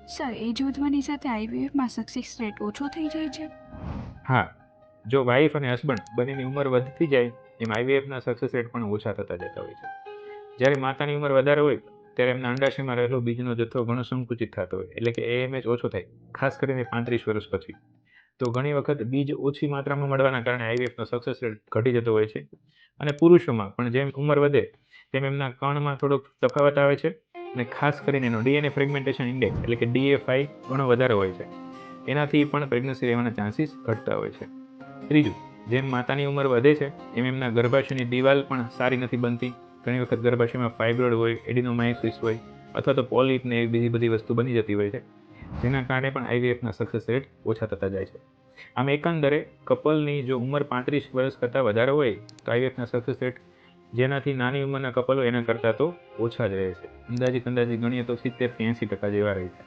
Sir એજ વધવાની સાથે આઈવીએફમાં success rate ઓછો થઈ જાય છે? હા, જો વાઈફ અને હસબન્ડ બંનેની ઉંમર વધતી જાય એમ આઈવીએફના સક્સેસ રેટ પણ ઓછા થતા જતા હોય છે. જ્યારે માતાની ઉંમર વધારે હોય ત્યારે એમના અંડાશયમાં રહેલો બીજનો જથ્થો ઘણો સંકુચિત થતો હોય, એટલે કે એએમએચ ઓછો થાય, ખાસ કરીને 35 વર્ષ પછી. તો ઘણી વખત બીજ ઓછી માત્રામાં મળવાના કારણે આઈવીએફનો સક્સેસ રેટ ઘટી જતો હોય છે. અને પુરુષોમાં પણ જેમ ઉંમર વધે તેમ એમના કણમાં થોડોક તફાવત આવે છે, અને ખાસ કરીને એનો ડીએનએ ફ્રેગમેન્ટેશન ઇન્ડેક્સ એટલે કે ડીએફઆઈ ઘણો વધારે હોય છે. એનાથી પણ પ્રેગ્નન્સી રહેવાના ચાન્સીસ ઘટતા હોય છે. ત્રીજું, જેમ માતાની ઉંમર વધે છે એમ એમના ગર્ભાશયની દિવાલ પણ સારી નથી બનતી. ઘણી વખત ગર્ભાશયમાં ફાઇબ્રોઇડ હોય, એડિનોમાયોસિસ હોય, અથવા તો પોલિપ ને એવી બીજી બધી વસ્તુ બની જતી હોય છે, જેના કારણે પણ આઈવીએફના સક્સેસ રેટ ઓછા થતા જાય છે. આમ એકંદરે કપલની જો ઉંમર 35 વર્ષ કરતાં વધારે હોય તો આઈવીએફના સક્સેસ રેટ જેનાથી નાની ઉંમરના કપલ હોય એના કરતાં તો ઓછા જ રહે છે. અંદાજિત ગણીએ તો 70 થી 80% જેવા રહે છે.